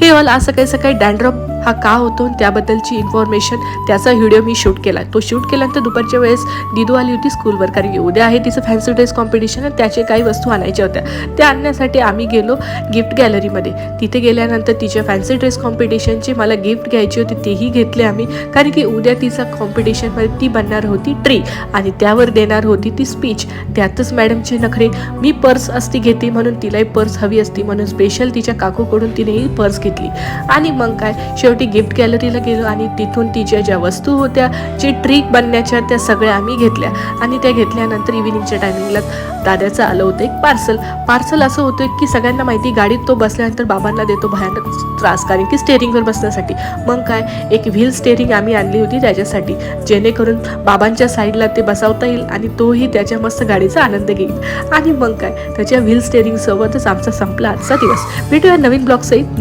हे ऑल आज सकाळी सकाळी डॅन्ड्रफ हा का होतो त्याबद्दलची इन्फॉर्मेशन त्याचा व्हिडिओ मी शूट केला. तो शूट केल्यानंतर दुपारच्या वेळेस दिदू आली होती स्कूलवर, कारण की उद्या आहे तिचं फॅन्सी ड्रेस कॉम्पिटिशन आणि त्याचे काही वस्तू आणायच्या होत्या. त्या आणण्यासाठी आम्ही गेलो गिफ्ट गॅलरीमध्ये. तिथे गेल्यानंतर तिच्या फॅन्सी ड्रेस कॉम्पिटिशनची मला गिफ्ट घ्यायची होती, तेही घेतले आम्ही, कारण की उद्या तिचा कॉम्पिटिशनमध्ये ती बनणार होती ट्री आणि त्यावर देणार होती ती स्पीच. त्यातच मॅडमचे नखरे, मी पर्स असती घेते म्हणून तिलाही पर्स हवी असती म्हणून स्पेशल तिच्या काकूकडून तिनेही पर्स घेतली. आणि मग काय शेवटी गिफ्ट गॅलरीला गेलो आणि तिथून तिच्या ज्या वस्तू होत्या जे ट्री बनण्याच्या त्या सगळ्या आम्ही घेतल्या. आणि त्या घेतल्यानंतर इव्हिनिंगच्या टायमिंगला दादाचं आलं होतं एक पार्सल असं होतं की सगळ्यांना माहिती गाडीत तो बसल्यानंतर बाबांना देतो भयानक त्रास, कारण की स्टेअरिंगवर बसण्यासाठी. मग काय एक व्हील स्टेअरिंग आम्ही आणली होती त्याच्यासाठी, जेणेकरून बाबांच्या साईडला ते बसावता येईल आणि तोही त्याच्या मस्त गाडीचा आनंद घेईल. आणि मग काय त्याच्या व्हील स्टेअरिंग सोबतच आमचा संपला आजचा दिवस. भेटूया नवीन ब्लॉग सहित.